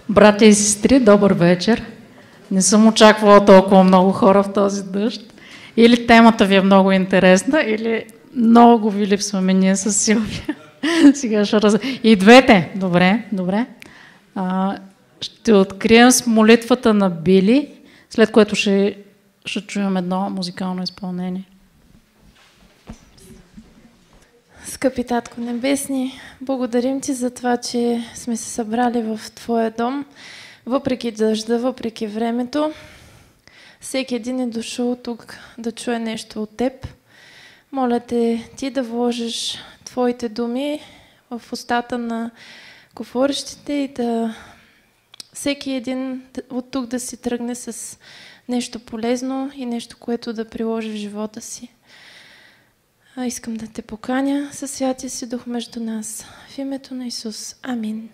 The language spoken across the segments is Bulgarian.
Братя и сестри, добър вечер. Не съм очаквала толкова много хора в този дъжд. Или темата ви е много интересна, или много ви липсваме ние с Силвия. Сега ще И двете. Добре, добре. Ще открием с молитвата на Били, след което ще чуем едно музикално изпълнение. Скъпи Татко Небесни, благодарим Ти за това, че сме се събрали в Твоя дом, въпреки дъжда, въпреки времето. Всеки един е дошъл тук да чуе нещо от Теб. Моля Те, Ти да вложиш Твоите думи в устата на говорещите и да всеки един от тук да си тръгне с нещо полезно и нещо, което да приложи в живота си. Искам да Те поканя със Святия си Дух между нас. В името на Исус. Амин.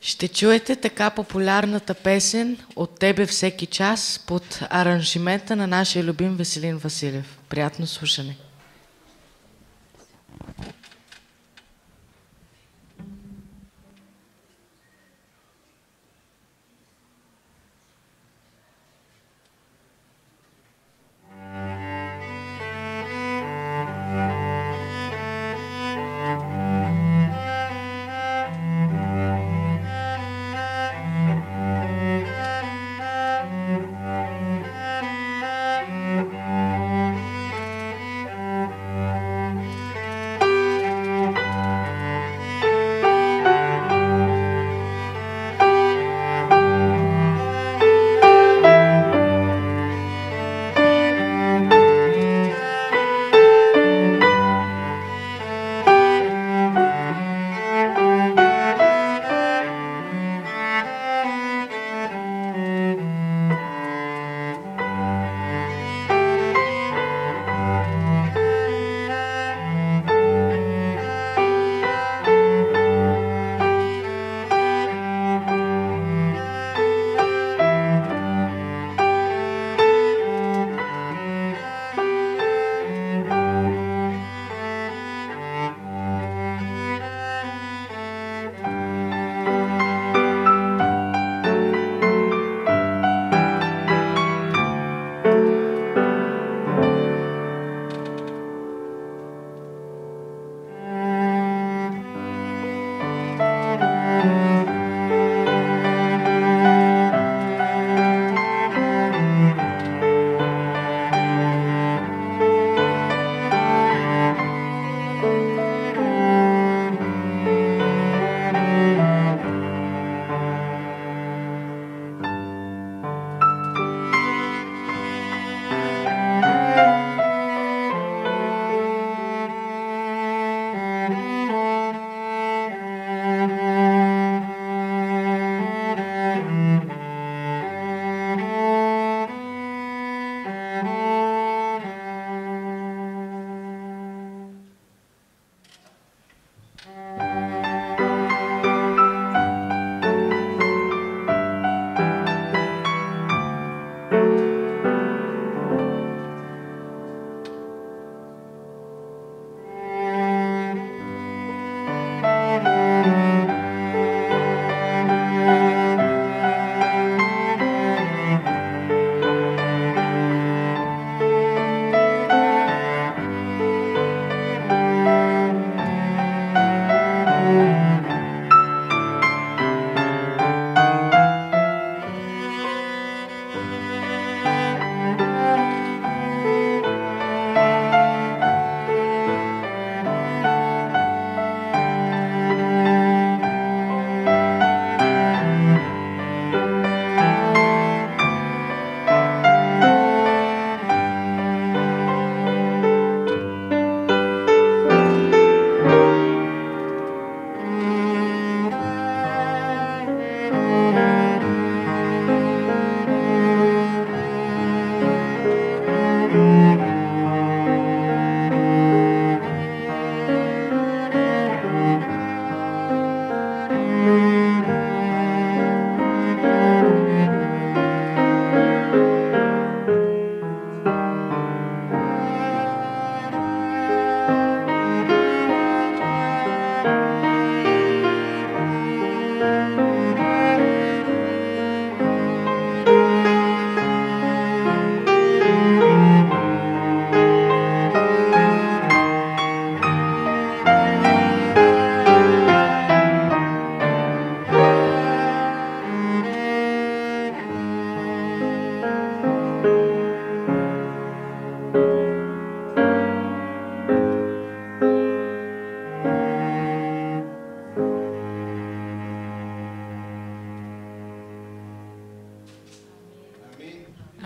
Ще чуете така популярната песен "От тебе всеки час" под аранжимента на нашия любим Веселин Василев. Приятно слушане!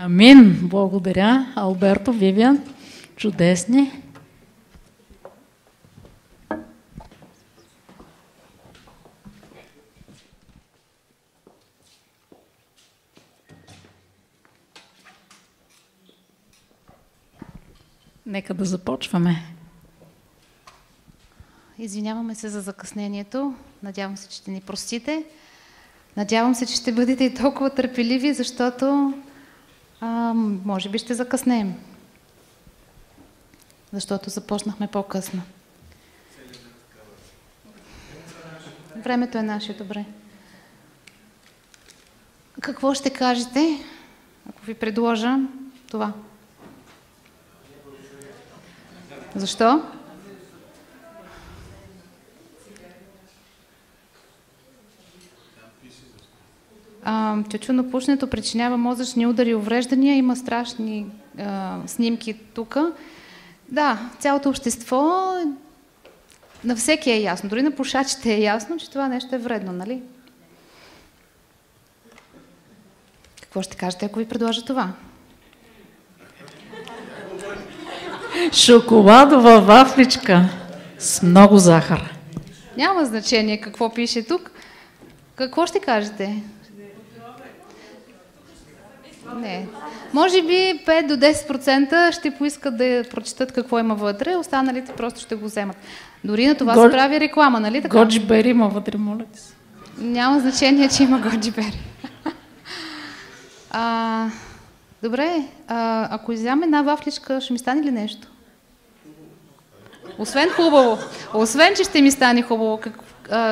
Амин. Благодаря. Алберто, Вивиан. Чудесни. Нека да започваме. Извиняваме се за закъснението. Надявам се, че ще ни простите. Надявам се, че ще бъдете и толкова търпеливи, защото може би ще закъснеем. Защото започнахме по-късно. Времето е наше, добре. Какво ще кажете, ако ви предложа това? Защо? Тютюнопушенето причинява мозъчни удари и увреждания. Има страшни снимки тук. Да, цялото общество, на всеки е ясно, дори на пушачите е ясно, че това нещо е вредно, нали? Какво ще кажете, ако ви предложа това? Шоколадова вафличка с много захар. Няма значение какво пише тук. Какво ще кажете? Не. Може би 5 до 10% ще поискат да прочитат какво има вътре, останалите просто ще го вземат. Дори на това се прави реклама, нали така? Годжи бери има вътре, моля ти се. Няма значение, че има годжи бери. Добре, ако изям една вафличка, ще ми стане ли нещо? Освен хубаво. Освен, че ще ми стане хубаво,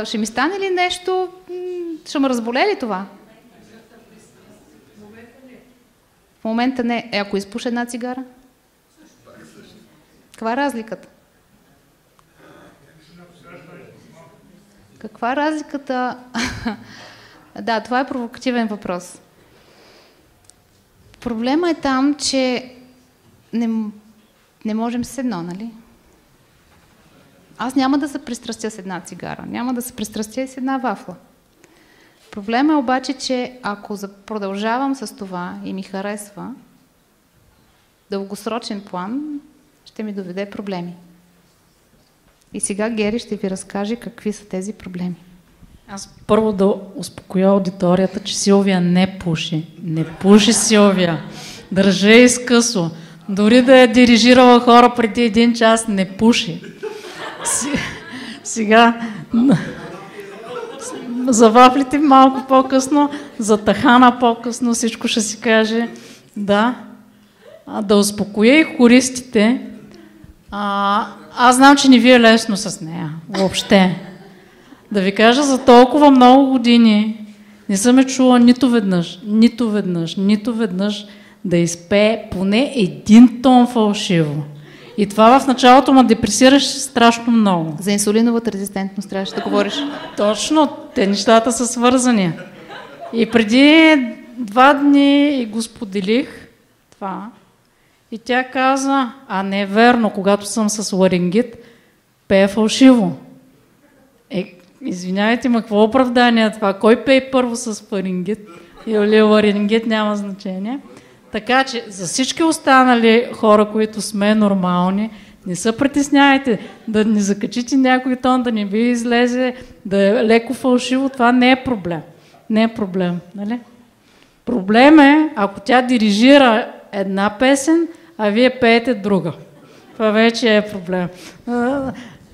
ще ми стане ли нещо? Ще ме разболее ли това? В момента не. Ако изпуша една цигара? Каква е разликата? Каква е разликата? Да, това е провокативен въпрос. Проблема е там, че не можем с едно, нали? Аз няма да се пристрастя с една цигара, няма да се пристрастя и с една вафла. Проблема е обаче, че ако продължавам с това и ми харесва, дългосрочен план ще ми доведе проблеми. И сега Гери ще ви разкаже какви са тези проблеми. Аз първо да успокоя аудиторията, че Силвия не пуши. Не пуши, Силвия. Държи изкъсо. Дори да е дирижирала хора преди 1 час, не пуши. Сега за вафлите малко по-късно, за тахана по-късно, всичко ще си каже. Да. Да успокоя и хористите. Аз знам, че не ви е лесно с нея. Въобще. Да ви кажа, за толкова много години не съм чула нито веднъж да изпее поне 1 тон фалшиво. И това в началото ме депресираше страшно много. За инсулиновата резистентност трябваше да говориш. Точно, те нещата са свързани. И преди 2 дни го споделих това. И тя каза, не е верно, когато съм с ларингит, пее фалшиво. Извинявайте, ма какво оправдание е това? Кой пее първо с ларингит? Или ларингит няма значение. Така че за всички останали хора, които сме нормални, не се притеснявайте да не закачите някой тон, да не ви излезе, да е леко фалшиво. Това не е проблем. Не е проблем, нали? Проблем е, ако тя дирижира една песен, а вие пеете друга. Това вече е проблем.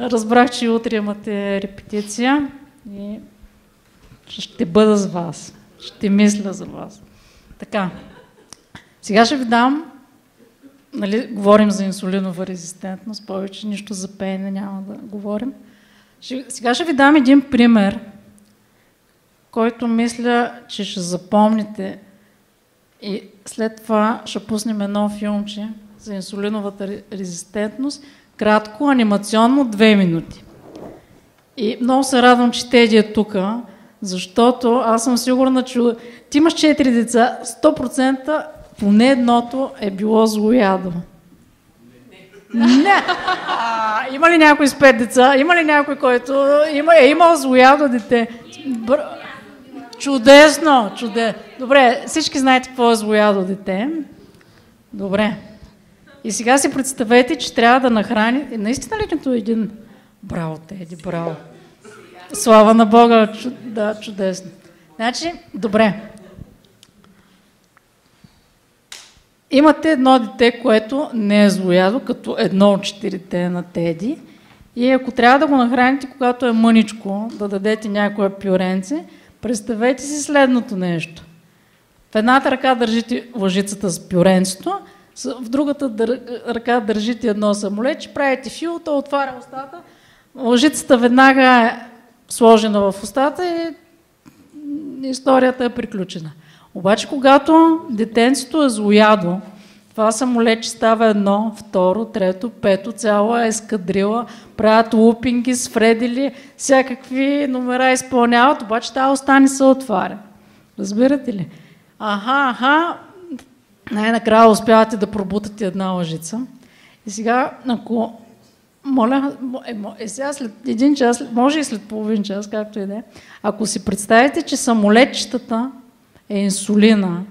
Разбрах, че утре имате репетиция и ще бъда с вас. Ще мисля за вас. Така. Сега ще ви дам, нали, говорим за инсулинова резистентност, повече нищо за пеене няма да говорим. Сега ще ви дам един пример, който мисля, че ще запомните и след това ще пуснем едно филмче за инсулиновата резистентност, кратко, анимационно, 2 минути. И много се радвам, че Теди е тук, защото аз съм сигурна, че ти имаш 4 деца, 100% поне едното е било злоядо. Не! Има ли някой с 5 деца? Има ли някой, който е имал злоядо дете? Чудесно! Добре, всички знаете какво е злоядо дете. Добре. И сега си представете, че трябва да нахрани... Наистина ли като един... Браво, Теди, браво. Слава на Бога, да, чудесно. Значи, добре. Имате едно дете, което не е злоядо, като едно от 4 на Теди. И ако трябва да го нахраните, когато е мъничко, да дадете някое пюренце, представете си следното нещо. В едната ръка държите лъжицата с пюренцето, в другата ръка държите едно самолетче, правите фил, то отваря устата, лъжицата веднага е сложена в устата и историята е приключена. Обаче, когато детенцето е злоядо, това самолетче става 1, 2, 3, 5, цяла ескадрила, правят лупинги с фредили, всякакви номера изпълняват, обаче тази уста не се отваря. Разбирате ли? Най-накрая успявате да пробутате една лъжица. И сега, ако... Моля, сега след 1 час, може и след половин час, както и да е, ако си представите, че самолетчетата е инсулина,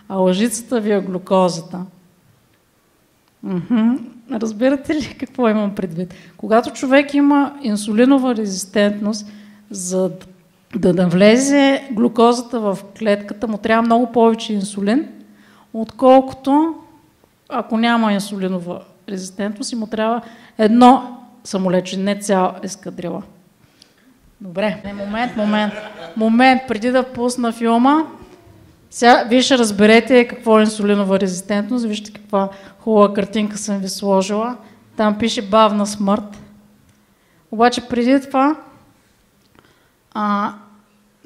а лъжицата ви е глюкозата. Разбирате ли какво имам предвид? Когато човек има инсулинова резистентност, за да навлезе глюкозата в клетката, му трябва много повече инсулин, отколкото ако няма инсулинова резистентност и му трябва едно самолетче, не цяла ескадрила. Добре, момент, преди да пусна филма, сега вие ще разберете какво е инсулинова резистентност, вижте каква хубава картинка съм ви сложила. Там пише бавна смърт. Обаче преди това,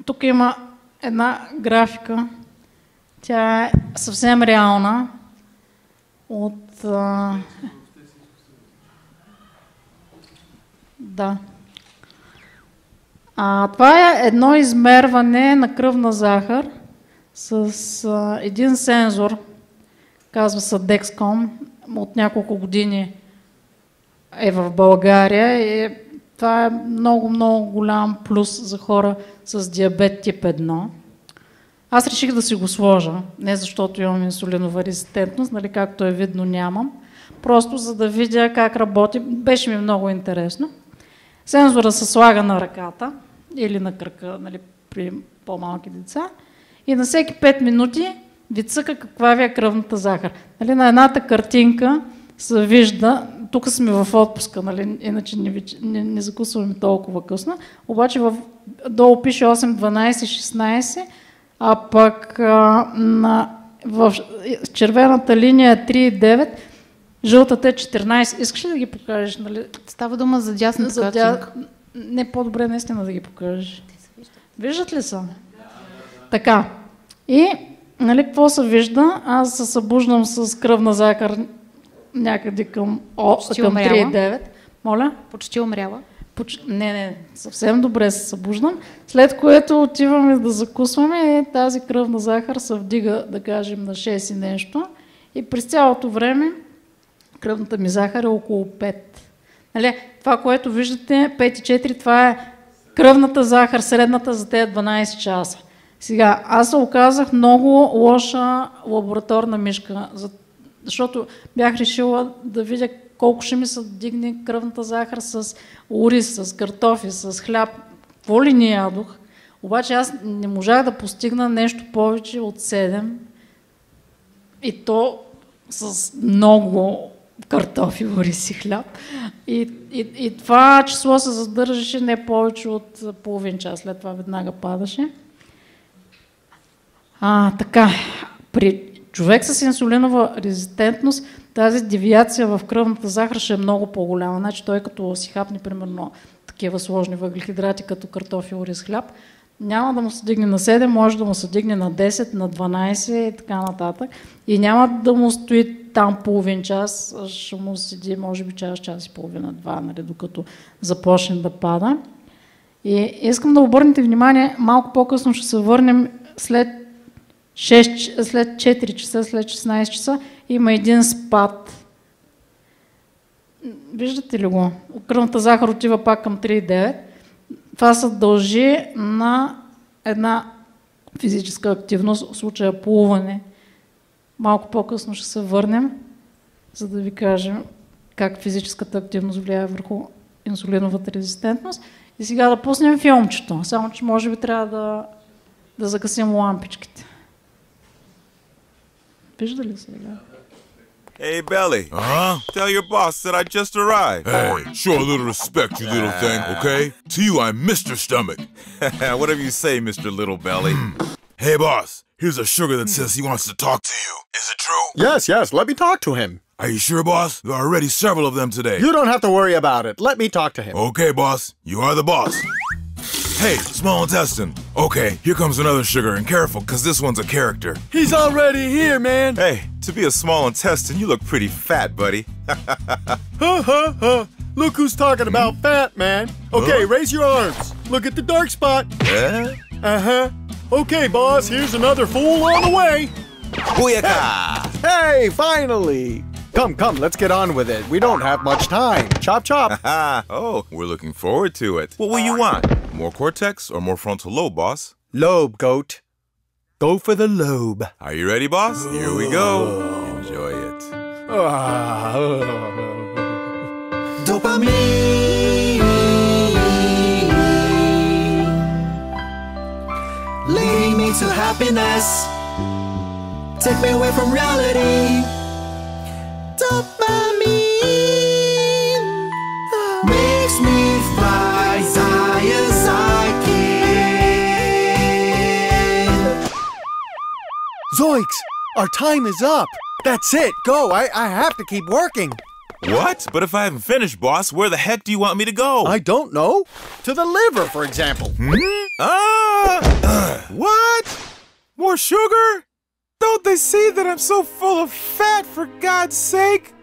тук има една графика, тя е съвсем реална от... Да. Това е едно измерване на кръвна захар с един сензор, казва се Dexcom, от няколко години е в България и това е много голям плюс за хора с диабет тип 1. Аз реших да си го сложа, не защото имам инсулинова резистентност, нали, както е видно нямам, просто за да видя как работи, беше ми много интересно. Сензора се слага на ръката или на кръка, нали, при по-малки деца и на всеки 5 минути ви цъка каква ви е кръвната захар. Нали, на едната картинка се вижда, тук сме в отпуска, нали, иначе не закусваме толкова късно, обаче долу пише 8, 12, 16, а пък в червената линия е 3,9, жълтата е 14. Искаш ли да ги покажеш? Нали? Става дума за дясната картинка. Не, по-добре наистина да ги покажеш. Виждат ли са? Така. И, нали, какво се вижда? Аз се събуждам с кръвна захар някъде към 3,9. Моля? Почти умряла. Не, съвсем добре се събуждам. След което отиваме да закусваме и тази кръвна захар се вдига, да кажем, на 6 и нещо. И през цялото време кръвната ми захар е около 5. Нали, това, което виждате, 5,4, това е кръвната захар, средната за тези 12 часа. Сега, аз се оказах много лоша лабораторна мишка, защото бях решила да видя колко ще ми се дигне кръвната захар с ориз, с картофи, с хляб. Какво ли не ядох? Обаче аз не можах да постигна нещо повече от 7. И то с много картофи, ориз и хляб. И това число се задържаше не повече от половин час. След това веднага падаше. Така, при човек с инсулинова резистентност тази девиация в кръвната захар ще е много по-голяма. Значи той като си хапне, примерно, такива сложни въглехидрати, като картофи, ориз, хляб, няма да му се дигне на 7, може да му се дигне на 10, на 12 и така нататък. И няма да му стои там половин час, ще му седи, може би час и половина, 2, нали, докато започне да пада. И искам да обърнете внимание, малко по-късно ще се върнем след 4 часа, след 16 часа, има един спад. Виждате ли го? Кръвната захар отива пак към 3,9. Това се дължи на една физическа активност, в случая плуване. Малко по-късно ще се върнем, за да ви кажем как физическата активност влияе върху инсулиновата резистентност. И сега да пуснем филмчето, само че може би трябва да загасим лампичките. Вижда ли сега? Hey, Belly. Tell your boss that I just arrived. Hey, show a little respect, you little thing, okay? To you, I'm Mr. Stomach. Whatever you say, Mr. Little Belly. Hey, boss, here's a sugar that says he wants to talk to you. Is it true? Yes, let me talk to him. Are you sure, boss? There are already several of them today. You don't have to worry about it. Let me talk to him. Okay, boss, you are the boss. Hey, small intestine. Okay, here comes another sugar, and careful, because this one's a character. He's already here, man. Hey, to be a small intestine, you look pretty fat, buddy. Look who's talking about fat, man. Okay, raise your arms. Look at the dark spot. Eh? Okay, boss, here's another fool on the way. Booyaka! Hey, finally. Come, let's get on with it. We don't have much time. Chop, chop. Oh, we're looking forward to it. What will you want? More cortex or more frontal lobe, boss? Lobe, goat. Go for the lobe. Are you ready, boss? Here we go. Enjoy it. Dopamine, leading me to happiness. Take me away from reality. Dopamine makes me fly as high as I can. Zoinks! Our time is up. That's it. Go. I have to keep working. What? But if I haven't finished, boss, where the heck do you want me to go? I don't know. To the liver, for example. What? More sugar? Don't they see that I'm so full of fat, for God's sake?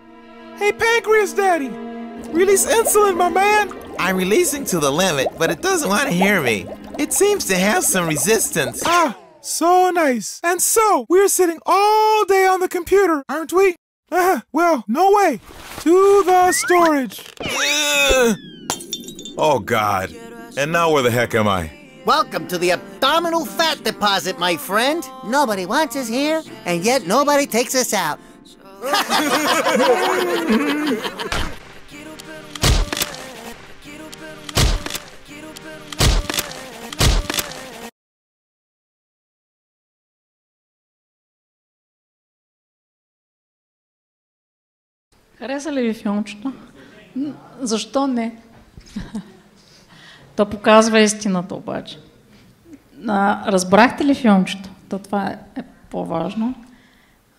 Hey, Pancreas Daddy, release insulin, my man. I'm releasing to the limit, but it doesn't want to hear me. It seems to have some resistance. So nice. And so, we're sitting all day on the computer, aren't we? Well, no way. To the storage. Oh, God. And now where the heck am I? Welcome to the abdominal fat deposit, my friend. Nobody wants us here, and yet nobody takes us out. Хареса ли ви филмчето? Защо не? То показва истината обаче. Разбрахте ли филмчето? То това е по-важно.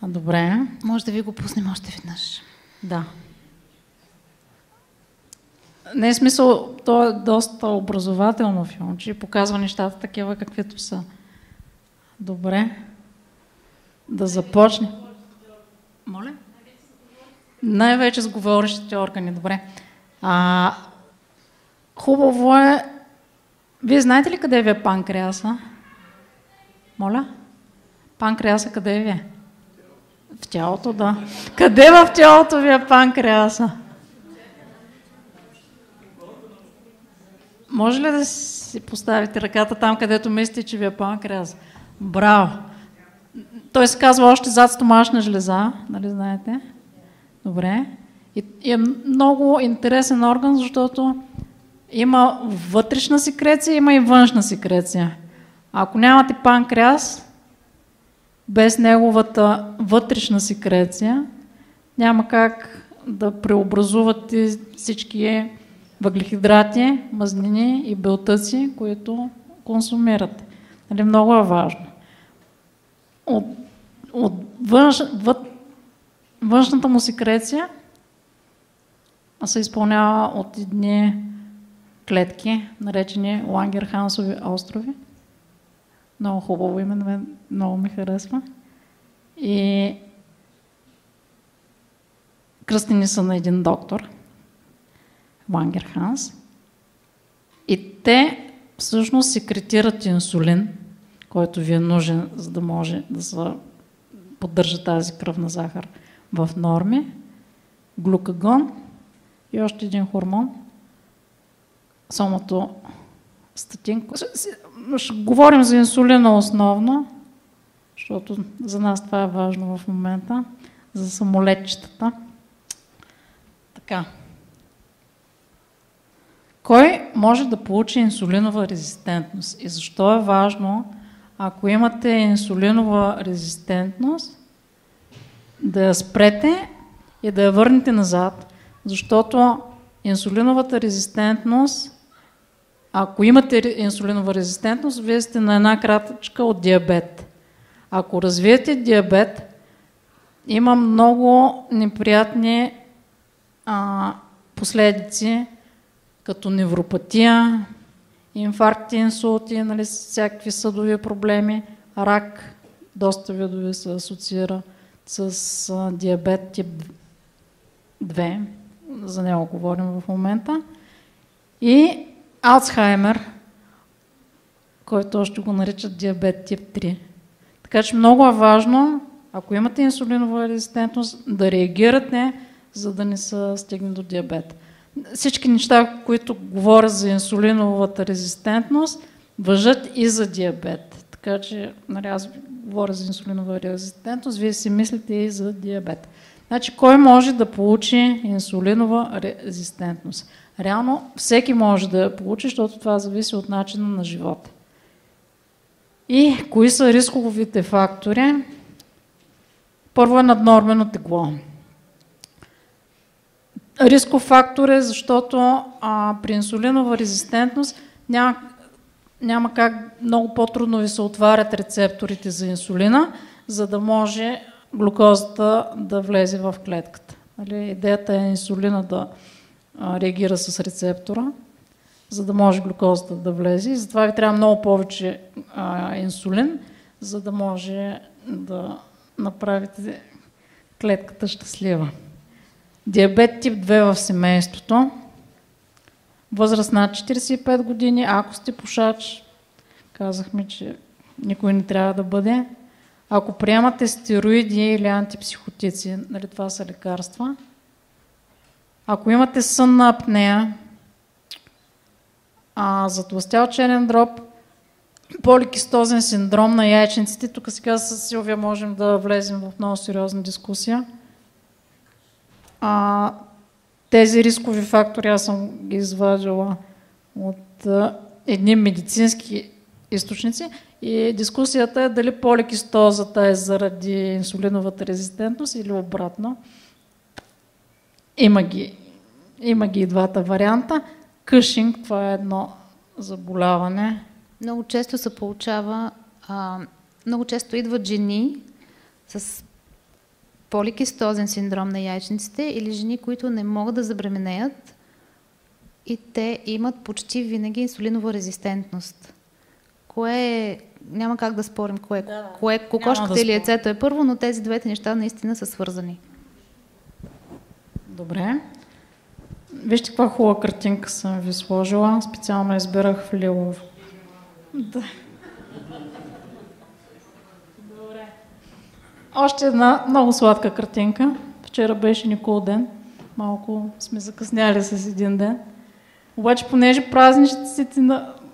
Добре. Може да ви го пуснем още веднъж. Да. Не е смисъл, то е доста образователно филмче и показва нещата такива, каквито са. Добре. Да започне. Моля? Най-вече с говорещите органи. Добре. Хубаво е. Вие знаете ли къде ви е панкреаса? Моля? Панкреаса къде ви е? В тялото, да. Къде в тялото ви е панкреаса? Може ли да си поставите ръката там, където мислите, че ви е панкреас? Браво! Той се казва още зад стомашна жлеза, нали знаете? Добре. И е много интересен орган, защото има вътрешна секреция, има и външна секреция. Ако нямате панкреас, без неговата вътрешна секреция, няма как да преобразувате всички въглехидрати, мазнини и белтъци, които консумирате. Нали, много е важно. От външната му секреция се изпълнява от едни клетки, наречени Лангерхансови острови. Много хубаво име, на мен много ми харесва. И кръстени са на един доктор, Лангерханс. И те всъщност секретират инсулин, който ви е нужен, за да може да се поддържа тази кръвна захар в норми, глюкагон и още един хормон, статинка. Ще говорим за инсулина основно, защото за нас това е важно в момента, за самолетчетата. Така. Кой може да получи инсулинова резистентност? И защо е важно, ако имате инсулинова резистентност, да я спрете и да я върнете назад? Защото инсулиновата резистентност, ако имате инсулинова резистентност, вие сте на една кратичка от диабет. Ако развиете диабет, има много неприятни последици, като невропатия, инфаркти, инсулти, нали, всякакви съдови проблеми, рак, доста видове се асоциира с диабет тип 2, за него говорим в момента, и Алцхаймер, който още го наричат диабет тип 3. Така че много е важно, ако имате инсулинова резистентност, да реагирате, за да не се стигне до диабет. Всички неща, които говорят за инсулиновата резистентност, важат и за диабет. Така че, нали, аз говоря за инсулинова резистентност, вие си мислите и за диабет. Значи, кой може да получи инсулинова резистентност? Реално всеки може да я получи, защото това зависи от начина на живота. И кои са рисковите фактори? Първо е наднормено тегло. Рисков фактор е, защото при инсулинова резистентност няма как, много по-трудно ви се отварят рецепторите за инсулина, за да може глюкозата да влезе в клетката. Идеята е инсулина да реагира с рецептора, за да може глюкозата да влезе. И затова ви трябва много повече инсулин, за да може да направите клетката щастлива. Диабет тип 2 в семейството. Възраст над 45 години. Ако сте пушач, казахме, че никой не трябва да бъде. Ако приемате стероиди или антипсихотици, нали, това са лекарства. Ако имате сънна апнея, затлъстял черен дроб, поликистозен синдром на яйчниците, тук сега с Силвия можем да влезем в много сериозна дискусия. Тези рискови фактори аз съм ги извадила от едни медицински източници и дискусията е дали поликистозата е заради инсулиновата резистентност или обратно. Има ги и двата варианта. Къшинг, това е едно заболяване. Много често се получава, много често идват жени с поликистозен синдром на яйчниците или жени, които не могат да забременеят и те имат почти винаги инсулинова резистентност. Няма как да спорим кокошката или яйцето е първо, но тези двете неща наистина са свързани. Добре. Вижте каква хубава картинка съм ви сложила. Специално избирах в лилов. Да. Добре. Още една много сладка картинка. Вчера беше Николден. Малко сме закъсняли с един ден. Обаче, понеже празниците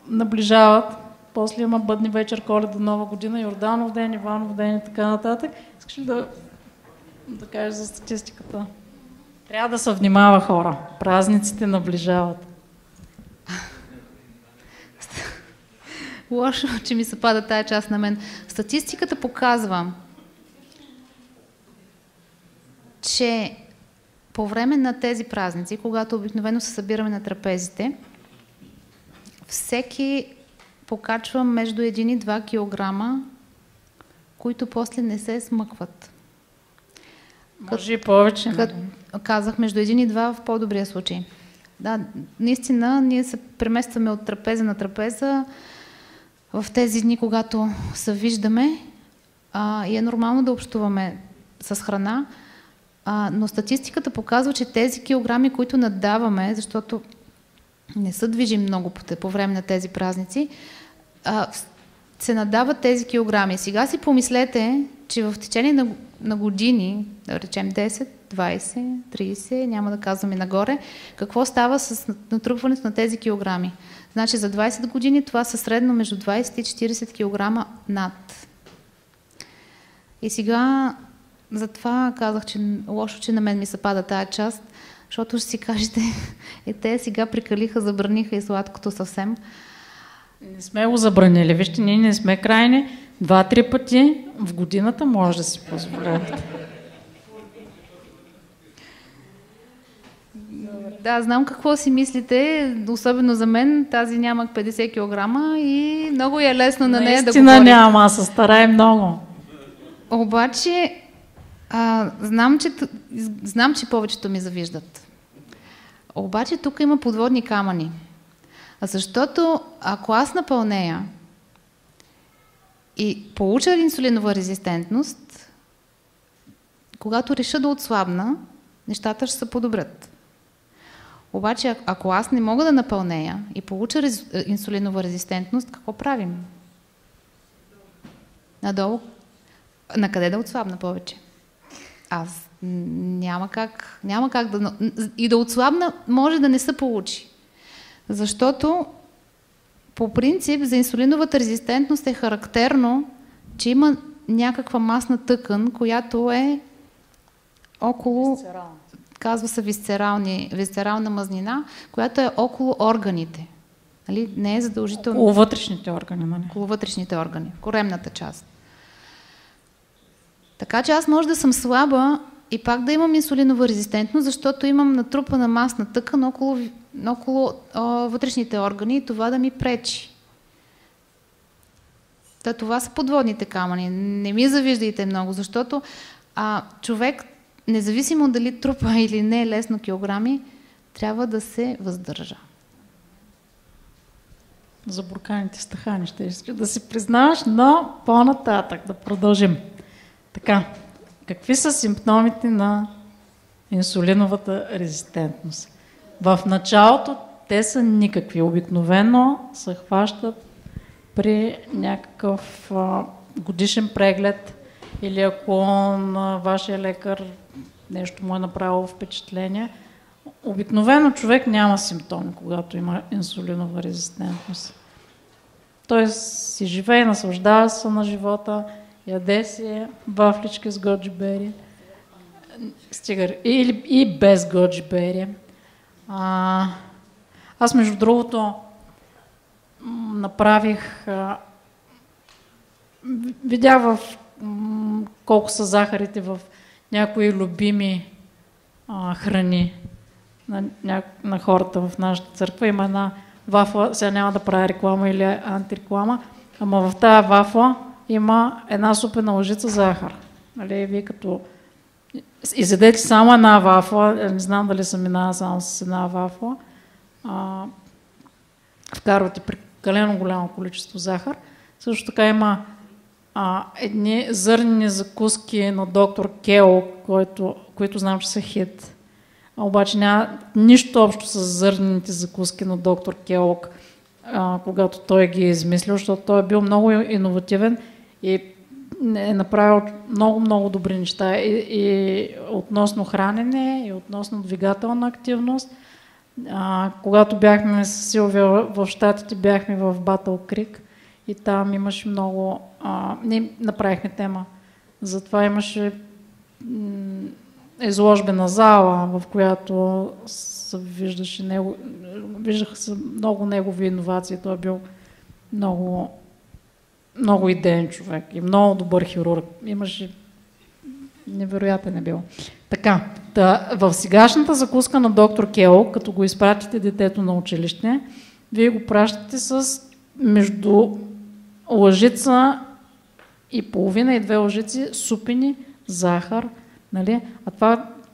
наближават, после има Бъдни вечер, Коледа, Нова година, Йорданов ден, Иванов ден и така нататък. Искаш ли да кажеш за статистиката? Трябва да се внимава, хора. Празниците наближават. Лошо, че ми се пада тая част на мен. Статистиката показва, че по време на тези празници, когато обикновено се събираме на трапезите, всеки покачва между 1 и 2 килограма, които после не се смъкват. Може и повече. Казах между 1 и 2 в по-добрия случай. Да, наистина, ние се преместваме от трапеза на трапеза в тези дни, когато се виждаме и е нормално да общуваме с храна, но статистиката показва, че тези килограми, които наддаваме, защото не се движим много по време на тези празници, се надават тези килограми. Сега си помислете, че в течение на години, да речем 10, 20, 30, няма да казваме нагоре, какво става с натрупването на тези килограми. Значи за 20 години това са средно между 20 и 40 кг над. И сега, затова казах, че лошо, че на мен ми се пада тая част, защото ще си кажете, те сега прикалиха, забраниха и сладкото съвсем. Не сме го забранили. Вижте, ние не сме крайни. 2-3 пъти в годината може да си позволявате. Да, знам какво си мислите, особено за мен. Тази нямах 50 кг и много е лесно на нея да говори. Наистина няма, аз се старая много. Обаче, знам, че повечето ми завиждат. Обаче тук има подводни камъни. Защото ако аз напълнея и получа инсулинова резистентност, когато реша да отслабна, нещата ще се подобрят. Обаче, ако аз не мога да напълнея и получа инсулинова резистентност, какво правим? Надолу? На къде да отслабна повече? Аз няма как да... И да отслабна може да не се получи. Защото по принцип за инсулиновата резистентност е характерно, че има някаква масна тъкан, която е около... Казва се висцерална мазнина, която е около органите. Нали? Не е задължително... Около вътрешните органи. Нали? Около вътрешните органи. Коремната част. Така че аз може да съм слаба и пак да имам инсулинова резистентност, защото имам натрупана масна тъкан около вътрешните органи и това да ми пречи. Това са подводните камъни. Не ми завиждайте много, защото човек, независимо дали трупа или не лесно килограми, трябва да се въздържа. За бурканите стахани ще искаш да си признаваш, но по-нататък да продължим. Така, какви са симптомите на инсулиновата резистентност? В началото те са никакви. Обикновено се хващат при някакъв годишен преглед или ако на вашия лекар нещо му е направило впечатление. Обикновено човек няма симптоми, когато има инсулинова резистентност. Той си живее, наслаждава се на живота, яде си вафлички с годжи бери, и без годжи бери. Аз, между другото, направих... Видях колко са захарите в някои любими храни на хората в нашата църква. Има една вафла, сега няма да правя реклама или антиреклама, ама в тази вафла има една супена лъжица захар. Нали, вие като изядете само една вафла, не знам дали се минава само с една вафла, вкарвате прекалено голямо количество захар. Също така има едни зърнени закуски на доктор Келог, които знам, че са хит. Обаче няма нищо общо с зърнените закуски на доктор Келог, когато той ги е измислил, защото той е бил много иновативен и е направил много добри неща и относно хранене, и относно двигателна активност. Когато бяхме с Силвия в Щатите, бяхме в Батъл Крик и там имаше много... Ние направихме тема. Затова имаше изложбена зала, в която се виждаха се много негови иновации. Той е бил много идеен човек и много добър хирург. Имаше... Невероятен е бил. Така, в сегашната закуска на доктор Келог, като го изпратите детето на училище, вие го пращате с между лъжица и половина и 2 лъжици супени захар. Нали? А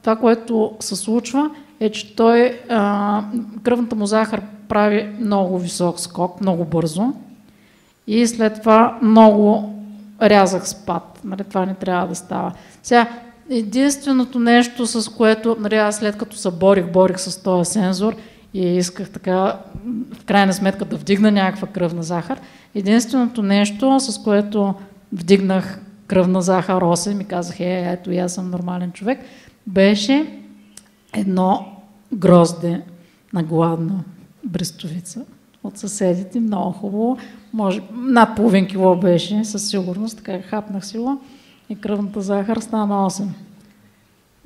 това, което се случва, е, че кръвната му захар прави много висок скок, много бързо и след това много рязък спад. Нали? Това не трябва да става. Сега, единственото нещо, с което аз след като се борих с този сензор и исках така, в крайна сметка да вдигна някаква кръвна захар, единственото нещо, с което вдигнах кръвна захар 8 и казах, ето и аз съм нормален човек, беше едно грозде на гладна брестовица от съседите. Много хубаво. Може, над половин кило беше, със сигурност. Така хапнах си го и кръвната захар стана 8.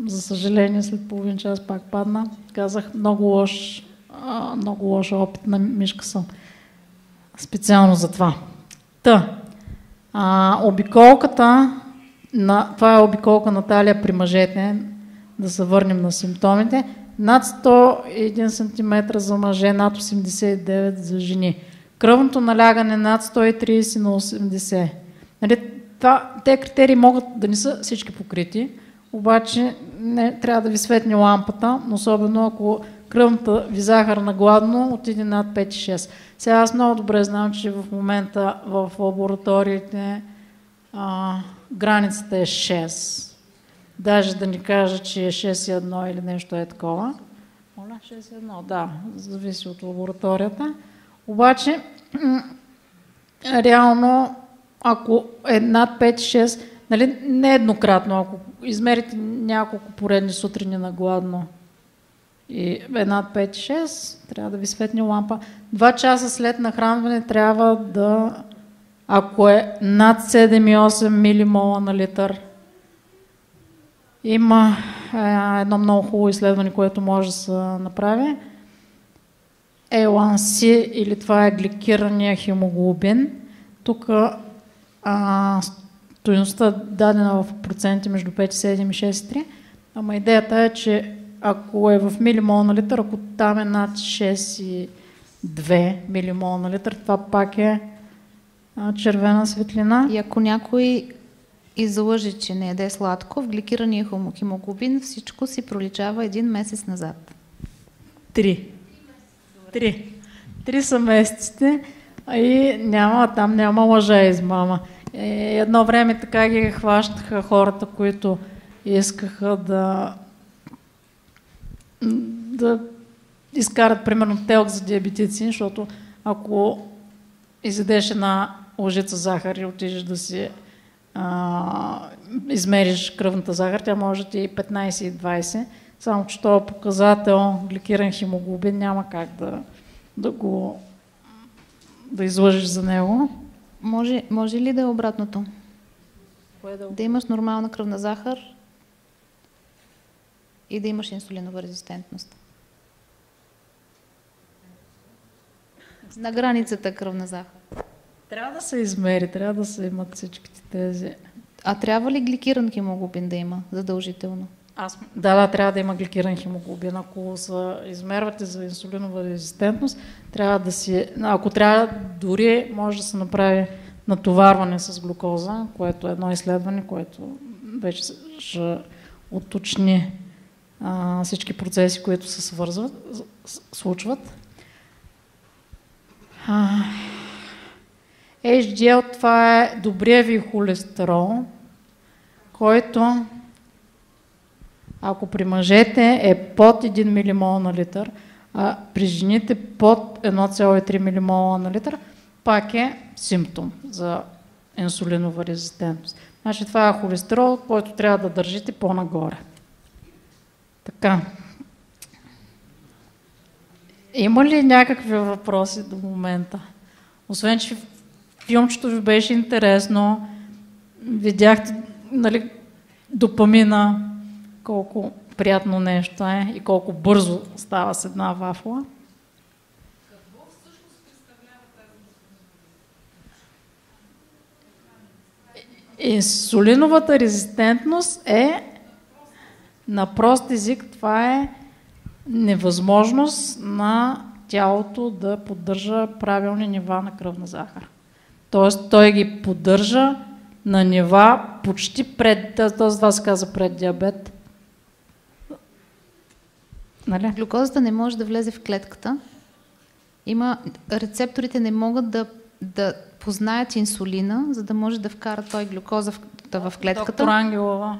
За съжаление, след половин час пак падна. Казах, много лош опит на мишка съм. Специално за това. Обиколката, това е обиколка на талия при мъжете, да се върнем на симптомите. Над 101 см за мъже, над 89 за жени. Кръвното налягане над 130 на 80. Нали, те критерии могат да не са всички покрити, обаче не трябва да ви светне лампата, особено ако кръвната ви захар на гладно отиде над 5-6. Сега аз много добре знам, че в момента в лабораториите границата е 6. Даже да ни кажа, че е 6,1 или нещо е такова. Моля, 6,1, да, зависи от лабораторията. Обаче, реално, ако е над 5-6, нали, не еднократно, ако измерите няколко поредни сутрини на гладно и е над 5-6, трябва да ви светне лампа. 2 часа след нахранване трябва да, ако е над 7,8 милимола на литър, има едно много хубаво изследване, което може да се направи. A1C, или това е гликирания хемоглобин. Тук стойността дадена в проценти между 5,7 и 6,3. Ама идеята е, че ако е в милимол на литър, ако там е над 6,2 милимол на литър, това пак е червена светлина. И ако някой излъже, че не яде сладко, в гликирания хемоглобин всичко си проличава 1 месец назад. 3 са месеците и там няма лъжа измама. Едно време така ги хващаха хората, които искаха да изкарат примерно телк за диабетици, защото ако изядеш една лъжица захар и отидеш да си измериш кръвната захар, тя може да ти е 15 и 20, само че този показател гликиран хемоглобин няма как да излъжиш за него. Може ли да е обратното? Кое да имаш нормална кръвна захар и да имаш инсулинова резистентност? На границата кръвна захар. Трябва да се измери, трябва да се имат всичките тези. А трябва ли гликиран хемоглобин да има задължително? Трябва да има гликиран хемоглобин. Ако се измервате за инсулинова резистентност, трябва да си... Ако трябва, дори може да се направи натоварване с глюкоза, което е едно изследване, което вече ще уточни всички процеси, които се случват. HDL, това е добрия ви холестерол, който, ако при мъжете е под 1 милимол на литър, а при жените под 1,3 милимола на литър, пак е симптом за инсулинова резистентност. Значи това е холестерол, който трябва да държите по-нагоре. Така. Има ли някакви въпроси до момента? Освен, че филмчето ви беше интересно, видяхте, нали, допамина, колко приятно нещо е и колко бързо става с една вафла. Какво всъщност представлява тази инсулиновата резистентност е, на прост език, това е невъзможност на тялото да поддържа правилни нива на кръвна захар. Тоест той ги поддържа на нива почти пред, това се казва пред диабет. Нали? Глюкозата не може да влезе в клетката. Рецепторите не могат да познаят инсулина, за да може да вкарат той глюкоза в клетката. Доктор Ангелова.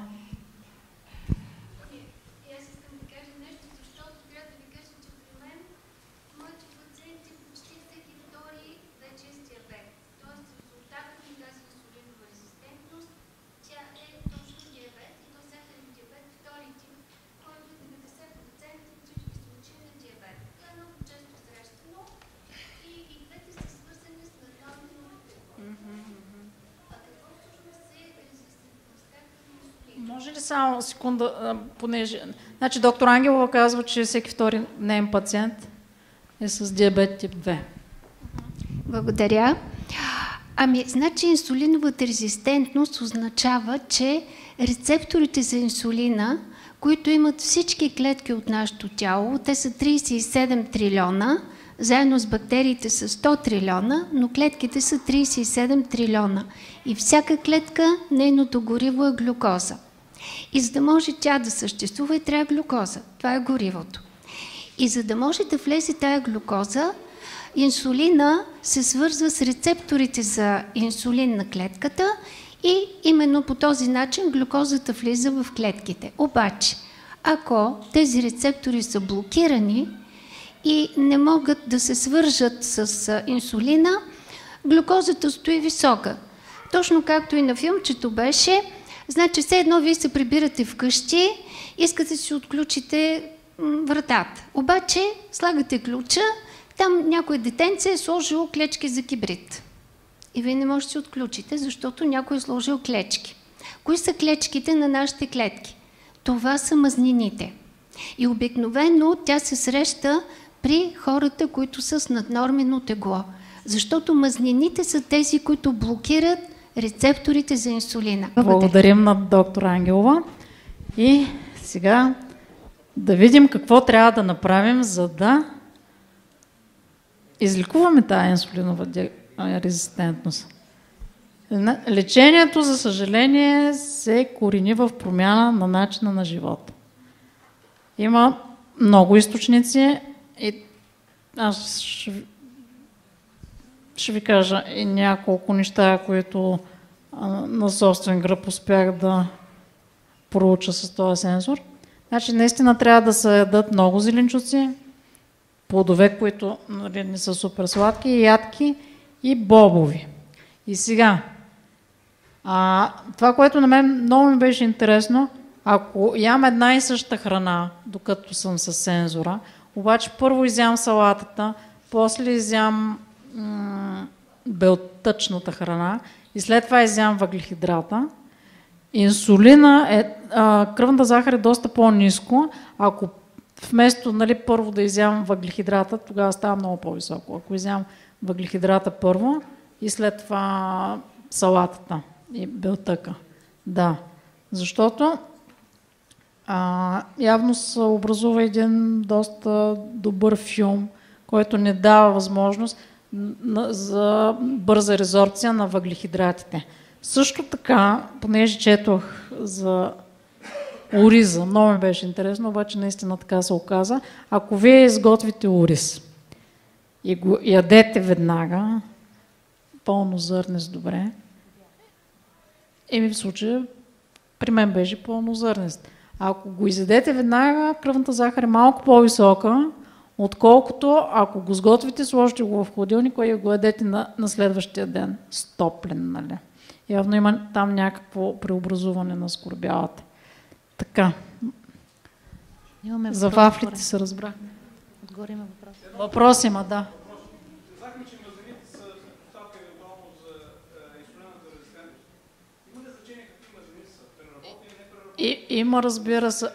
Може ли само секунда, понеже... Значи доктор Ангелова казва, че всеки втори неин пациент е с диабет тип 2. Благодаря. Ами, значи инсулиновата резистентност означава, че рецепторите за инсулина, които имат всички клетки от нашето тяло, те са 37 трилиона, заедно с бактериите са 100 трилиона, но клетките са 37 трилиона. И всяка клетка, нейното гориво е глюкоза. И за да може тя да съществува, трябва глюкоза. Това е горивото. И за да може да влезе тая глюкоза, инсулина се свързва с рецепторите за инсулин на клетката и именно по този начин глюкозата влиза в клетките. Обаче, ако тези рецептори са блокирани и не могат да се свържат с инсулина, глюкозата стои висока. Точно както и на филмчето беше, значи все едно вие се прибирате вкъщи, искате да си отключите вратата. Обаче слагате ключа, там някой детенце е сложил клечки за кибрид. И вие не можете да се отключите, защото някой е сложил клечки. Кои са клечките на нашите клетки? Това са мазнините. И обикновено тя се среща при хората, които са с наднормено тегло. Защото мазнините са тези, които блокират рецепторите за инсулина. Благодарим на доктор Ангелова. И сега да видим какво трябва да направим, за да излекуваме тази инсулинова резистентност. Лечението, за съжаление, се корени в промяна на начина на живота. Има много източници и аз ще ви кажа и няколко неща, които на собствен гръб успях да проуча с този сензор. Значи, наистина трябва да се ядат много зеленчуци, плодове, които не са супер сладки, ядки и бобови. И сега, това, което на мен много ми беше интересно, ако ям една и съща храна, докато съм с сензора, обаче първо изям салатата, после изям белтъчната храна и след това изям въглехидрата, инсулина кръвната захар е доста по-ниско. Ако вместо първо да изям въглехидрата, тогава става много по-високо. Ако изям въглехидрата първо и след това салатата и белтъка. Да, защото явно се образува един доста добър филм, който не дава възможност за бърза резорбция на въглехидратите. Също така, понеже четох за ориза, много ми беше интересно, обаче наистина така се оказа. Ако вие изготвите ориз и го ядете веднага, пълнозърнест добре, в случая при мен беше пълнозърнест. Ако го изядете веднага, кръвната захар е малко по-висока, отколкото ако го сготвите, сложите го в хладилника и го ядете на следващия ден. Стоплен, нали? Явно има там някакво преобразуване на скорбялата. Така. За вафлите се разбрах. Отгоре има въпрос. Въпрос има, да. Казахме, че мазнините са предпоставка евентуално за инсулиновата резистентност. Има ли значение какви мазнини са? Преработени или неpreработени? Има, разбира се.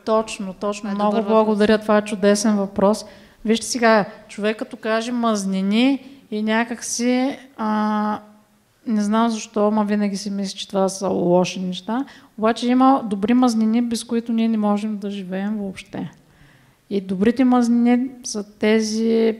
Точно. Много благодаря. Това е чудесен въпрос. Вижте сега, човек като каже мазнини и някак си не знам защо, ама винаги си мисли, че това са лоши неща. Обаче има добри мазнини, без които ние не можем да живеем въобще. И добрите мазнини са тези,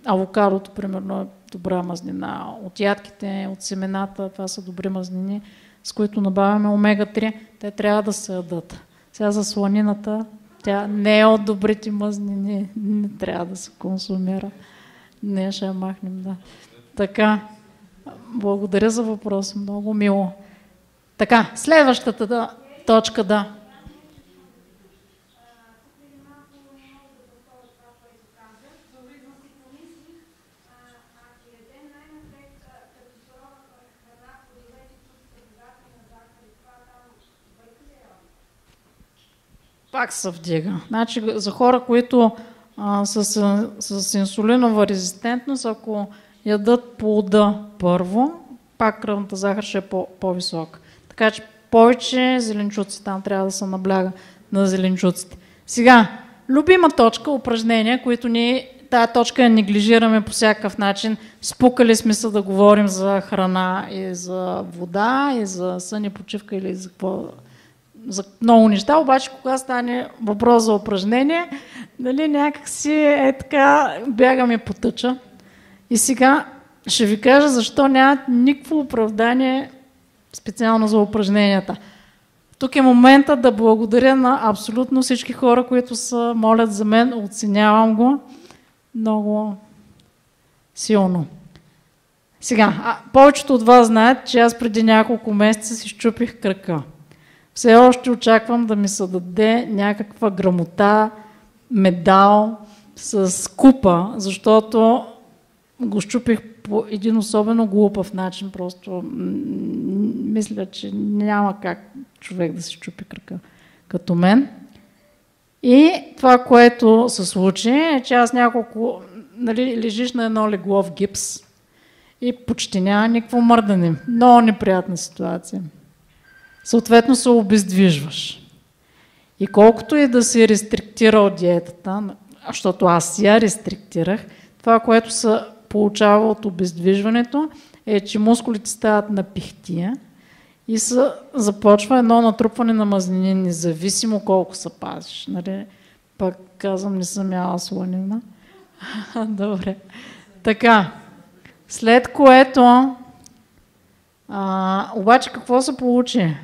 авокадото, примерно, е добра мазнина. От ядките, от семената, това са добри мазнини, с които набавяме омега-3. Те трябва да се ядат. Сега за сланината, тя не е от добрите мазнини, не трябва да се консумира. Не, ще я махнем, да. Така. Благодаря за въпрос, много мило. Така, следващата точка, да. Пак се вдига. Значи, за хора, които с инсулинова резистентност, ако ядат плода първо, пак кръвната захар ще е по-висока. Така че повече зеленчуци. Там трябва да се набляга на зеленчуците. Сега, любима точка, упражнения, които ние тая точка я неглижираме по всякакъв начин. Спукали сме се да говорим за храна и за вода, и за сън и почивка или за какво, за много неща, обаче кога стане въпрос за упражнение, нали, някак си е така, бягаме по тъча. И сега ще ви кажа защо няма никакво оправдание специално за упражненията. Тук е момента да благодаря на абсолютно всички хора, които се молят за мен, оценявам го много силно. Сега, повечето от вас знаят, че аз преди няколко месеца си счупих кръка. Все още очаквам да ми се даде някаква грамота, медал с купа, защото го счупих по един особено глупав начин. Просто мисля, че няма как човек да си счупи кръка като мен. И това, което се случи, е, че аз нали, лежиш на едно легло в гипс и почти няма никакво мърдане. Много неприятна ситуация. Съответно се обездвижваш. И колкото и да си рестриктирал диетата, защото аз я рестриктирах, това, което се получава от обездвижването, е, че мускулите стават на пихтия и започва едно натрупване на мазнини, независимо колко се пазиш. Нали? Пак казвам, не съм яла слонина. Добре. Така. След което обаче какво се получи?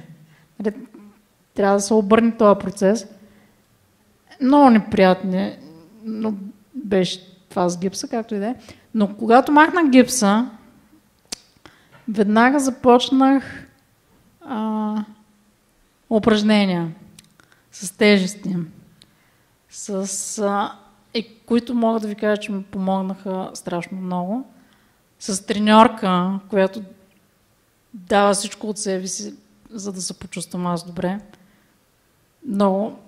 Трябва да се обърне този процес. Много неприятно, но беше това с гипса, както и да е. Но когато махнах гипса, веднага започнах упражнения с тежести, и които мога да ви кажа, че ми помогнаха страшно много. С треньорка, която дава всичко от себе си, за да се почувствам аз добре. Много,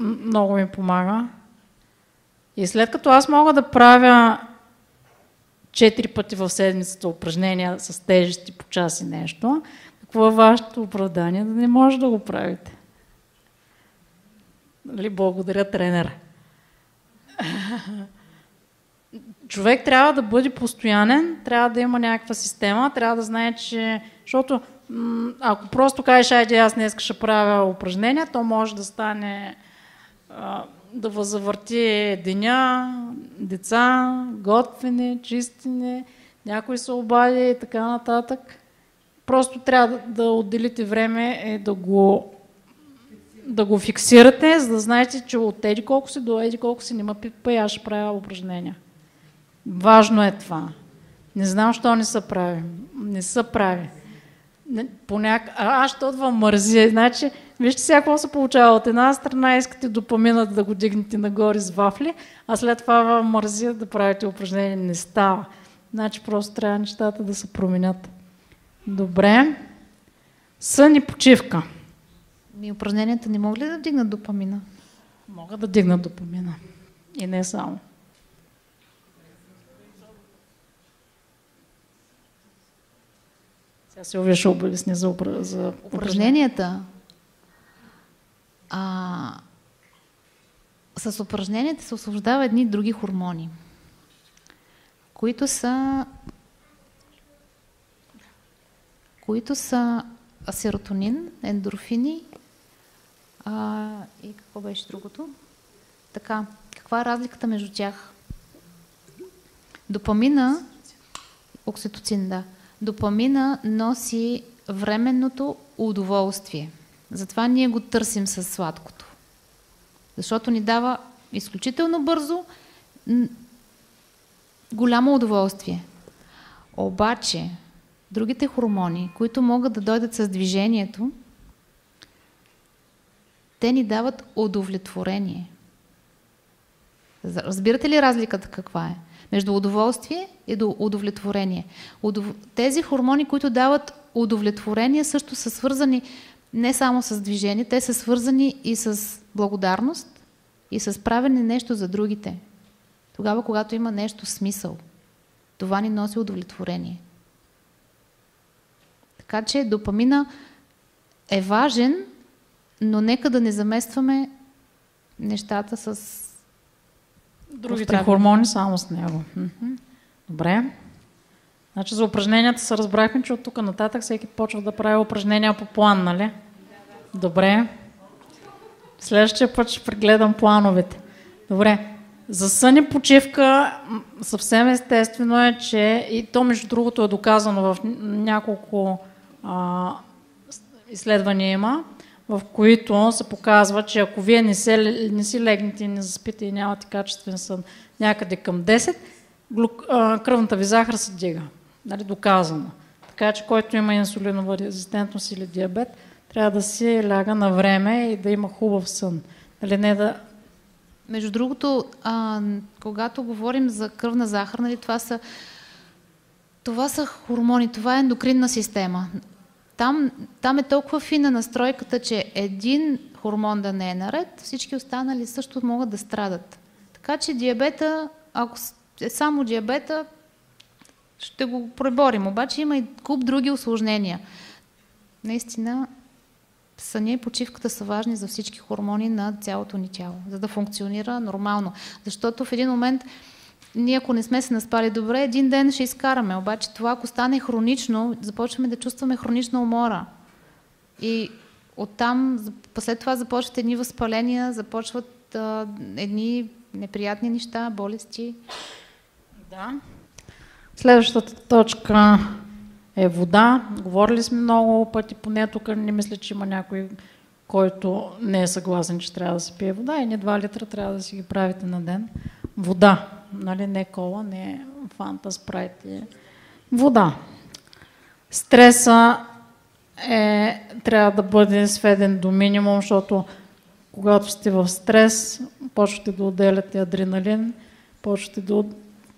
много ми помага. И след като аз мога да правя 4 пъти в седмицата упражнения с тежести по час и нещо, какво е вашето оправдание да не може да го правите? Нали, благодаря тренера. Човек трябва да бъде постоянен, трябва да има някаква система, трябва да знае, че... Защото ако просто кажеш, айде аз днес ще правя упражнения, то може да стане да възавърти деня, деца, готвене, чистене, някой се обади и така нататък. Просто трябва да отделите време и да го фиксирате, за да знаете, че от еди колко си до еди колко си нема пипа и аз ще правя упражнения. Важно е това. Не знам, що не се прави. Не се прави. Аз ще отвам мързи. Значи, вижте сега какво се получава. От една страна искате допаминът да го дигнете нагоре с вафли, а след това мързи да правите упражнения. Не става. Значи просто трябва нещата да се променят. Добре. Сън и почивка. Упражненията не могат ли да дигнат допамина? Могат да дигнат допамина. И не само. Сега Силвия ще обясни за упражненията. С упражненията се освобождава едни други хормони, които са серотонин, ендорфини и какво беше другото? Така, каква е разликата между тях? Допамина, окситоцин, да. Допамина носи временното удоволствие. Затова ние го търсим със сладкото. Защото ни дава изключително бързо голямо удоволствие. Обаче, другите хормони, които могат да дойдат с движението, те ни дават удовлетворение. Разбирате ли разликата каква е? Между удоволствие и до удовлетворение. Тези хормони, които дават удовлетворение, също са свързани не само с движение, те са свързани и с благодарност и с правене нещо за другите. Тогава, когато има нещо смисъл, това ни носи удовлетворение. Така че допамина е важен, но нека да не заместваме нещата с другите хормони само с него. Добре. Значи за упражненията се разбрахме, че от тук нататък всеки почва да прави упражнения по план, нали? Добре. Следващия път ще прегледам плановете. Добре. За сън и почивка съвсем естествено е, че и то между другото е доказано в няколко изследвания има, в които се показва, че ако вие не си легнете и не заспите и нямате качествен сън някъде към 10, кръвната ви захар се дига. Нали, доказано. Така че който има инсулинова резистентност или диабет, трябва да си ляга на време и да има хубав сън. Нали, не да... Между другото, когато говорим за кръвна захар, нали, това са хормони, това е ендокринна система. Там е толкова фина настройката, че един хормон да не е наред, всички останали също могат да страдат. Така че диабета, ако е само диабета, ще го преборим. Обаче има и куп други усложнения. Наистина, съня и почивката са важни за всички хормони на цялото ни тяло, за да функционира нормално. Защото в един момент ние, ако не сме се наспали добре, един ден ще изкараме. Обаче това, ако стане хронично, започваме да чувстваме хронична умора. И оттам, след това започват едни възпаления, започват едни неприятни неща, болести. Да. Следващата точка е вода. Говорили сме много пъти, поне тук не мисля, че има някой, който не е съгласен, че трябва да се пие вода. И не 2 литра трябва да си ги правите на ден. Вода. Нали, не кола, не фанта, спрайт. Вода. Стреса трябва да бъде сведен до минимум, защото когато сте в стрес, почвате да отделяте адреналин, почвате да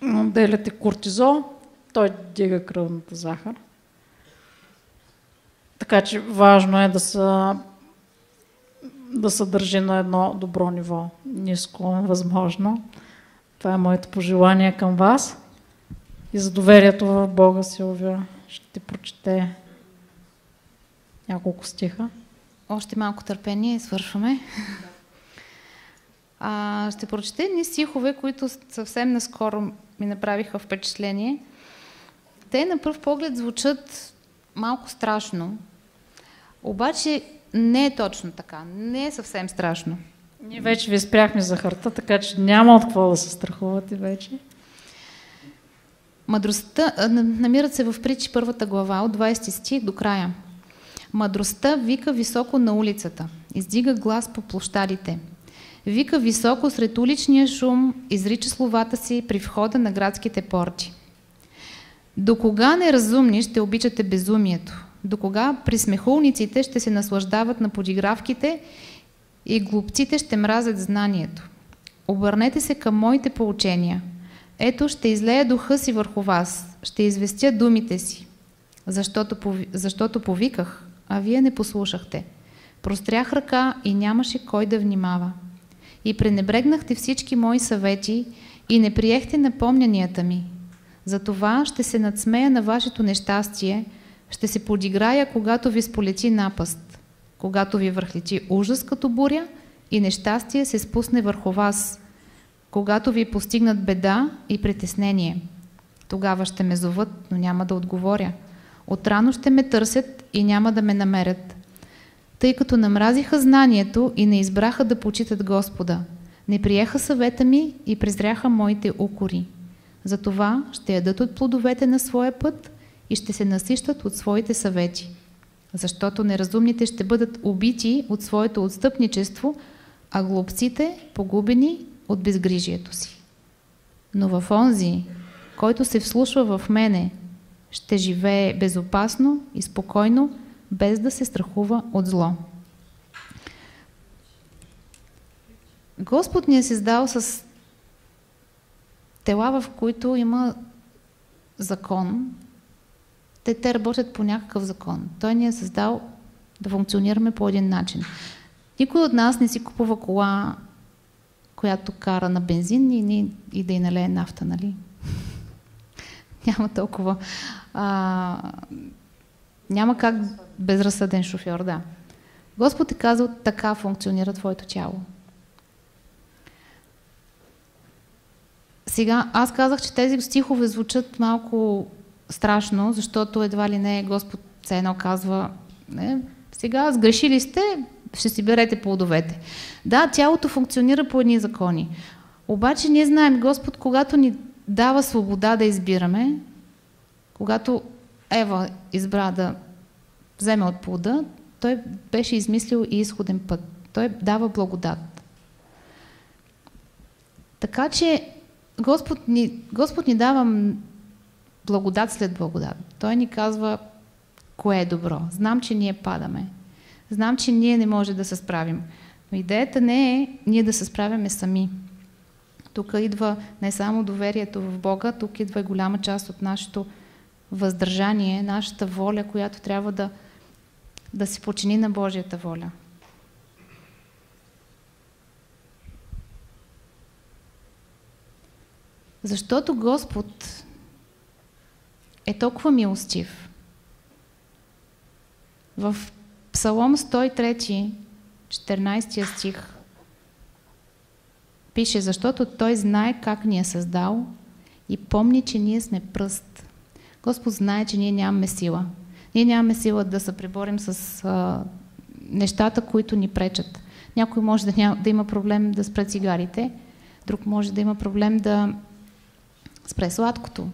отделяте кортизол, той дига кръвната захар. Така че важно е да се държи на едно добро ниво, ниско възможно. Това е моето пожелание към вас. И за доверието в Бога, Силвия, ще прочете няколко стиха. Още малко търпение и свършваме. Ще прочете едни стихове, които съвсем наскоро ми направиха впечатление. Те на пръв поглед звучат малко страшно, обаче не е точно така, не е съвсем страшно. Ние вече ви спряхме захарта, така че няма от какво да се страхувате вече. Мъдростта, намират се в Притчи 1 глава, от 20 стих до края. Мъдростта вика високо на улицата, издига глас по площадите. Вика високо сред уличния шум, изрича словата си при входа на градските порти. До кога неразумни ще обичате безумието? До кога присмехулниците ще се наслаждават на подигравките и глупците ще мразят знанието? Обърнете се към моите поучения. Ето, ще излея духа си върху вас, ще известя думите си. Защото повиках, а вие не послушахте. Прострях ръка и нямаше кой да внимава. И пренебрегнахте всички мои съвети и не приехте напомнянията ми. Затова ще се надсмея на вашето нещастие, ще се подиграя, когато ви сполети напаст, когато ви върхлети ужас като буря и нещастие се спусне върху вас, когато ви постигнат беда и притеснение. Тогава ще ме зоват, но няма да отговоря. Отрано ще ме търсят и няма да ме намерят. Тъй като намразиха знанието и не избраха да почитат Господа, не приеха съвета ми и презряха моите укори. Затова ще ядат от плодовете на своя път и ще се насищат от своите съвети. Защото неразумните ще бъдат убити от своето отстъпничество, а глупците погубени от безгрижието си. Но в онзи, който се вслушва в мене, ще живее безопасно и спокойно, без да се страхува от зло. Господ ни е създал с тела, в които има закон. Те работят по някакъв закон. Той ни е създал да функционираме по един начин. Никой от нас не си купува кола, която кара на бензин и да й налее нафта, нали? Няма толкова... няма как безразсъден шофьор, да. Господ е казал, така функционира твоето тяло. Сега, аз казах, че тези стихове звучат малко страшно, защото едва ли не Господ все едно казва, сега сгрешили сте, ще си берете плодовете. Да, тялото функционира по едни закони. Обаче ние знаем, Господ, когато ни дава свобода да избираме, когато Ева избра да вземе от плода, той беше измислил и изходен път. Той дава благодат. Така че Господ ни дава благодат след благодат. Той ни казва кое е добро. Знам, че ние падаме. Знам, че ние не можем да се справим. Но идеята не е ние да се справяме сами. Тук идва не само доверието в Бога, тук идва и голяма част от нашето въздържание, нашата воля, която трябва да се подчини на Божията воля. Защото Господ е толкова милостив. В Псалом 103, 14 стих пише, защото Той знае как ни е създал и помни, че ние сме пръст. Господ знае, че ние нямаме сила. Ние нямаме сила да се преборим с нещата, които ни пречат. Някой може да има проблем да спре цигарите, друг може да има проблем да спре сладкото,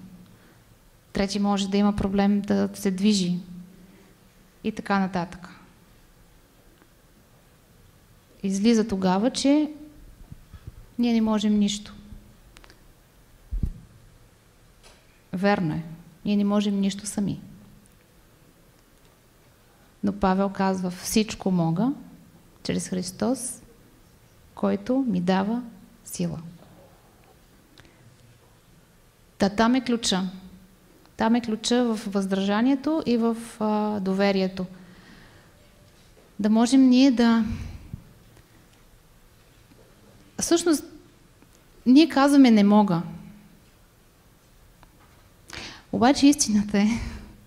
трети може да има проблем да се движи и така нататък. Излиза тогава, че ние не можем нищо. Верно е. Ние не можем нищо сами. Но Павел казва, всичко мога чрез Христос, който ми дава сила. Там е ключа. Там е ключа в въздържанието и в доверието. Да можем ние да... Всъщност, ние казваме не мога. Обаче истината е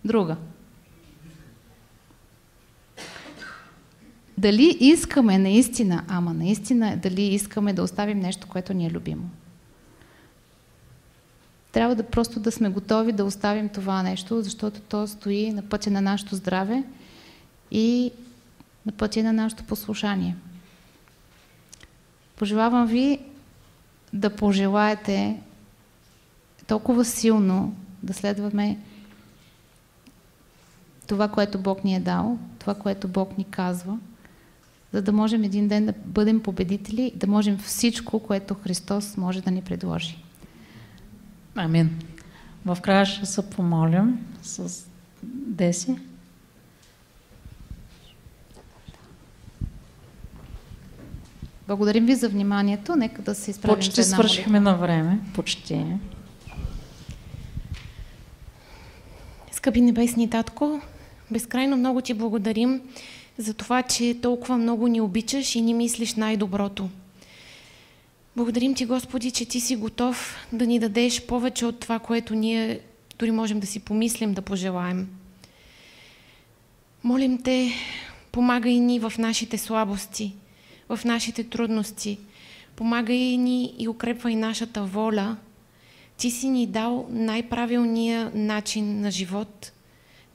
друга. Дали искаме наистина, дали искаме да оставим нещо, което ни е любимо. Трябва да просто да сме готови да оставим това нещо, защото то стои на пътя на нашето здраве и на пътя на нашето послушание. Пожелавам ви да пожелаете толкова силно да следваме това, което Бог ни е дал, това, което Бог ни казва, за да можем един ден да бъдем победители, да можем всичко, което Христос може да ни предложи. Амин. В края ще се помолим с Деси. Благодарим ви за вниманието. Нека да се изправим. Почти свършихме на време. Почти. Скъпи небесни Татко, безкрайно много ти благодарим за това, че толкова много ни обичаш и ни мислиш най-доброто. Благодарим ти, Господи, че ти си готов да ни дадеш повече от това, което ние дори можем да си помислим, да пожелаем. Молим те, помагай ни в нашите слабости, в нашите трудности. Помагай ни и укрепвай нашата воля. Ти си ни дал най-правилния начин на живот.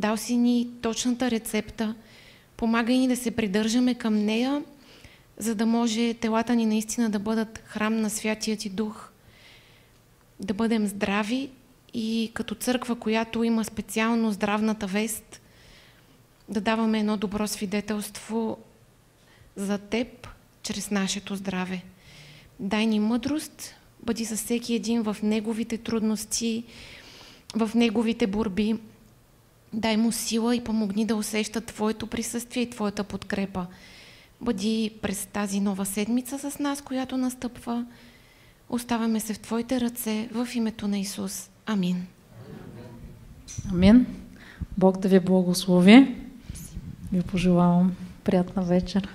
Дал си ни точната рецепта. Помагай ни да се придържаме към нея, за да може телата ни наистина да бъдат храм на Святия ти Дух, да бъдем здрави и като църква, която има специално здравната вест, да даваме едно добро свидетелство за теб чрез нашето здраве. Дай ни мъдрост, бъди със всеки един в неговите трудности, в неговите борби. Дай му сила и помогни да усеща твоето присъствие и твоята подкрепа. Бъди през тази нова седмица с нас, която настъпва. Оставяме се в твоите ръце в името на Исус. Амин. Амин. Бог да ви благослови. Ви пожелавам приятна вечер.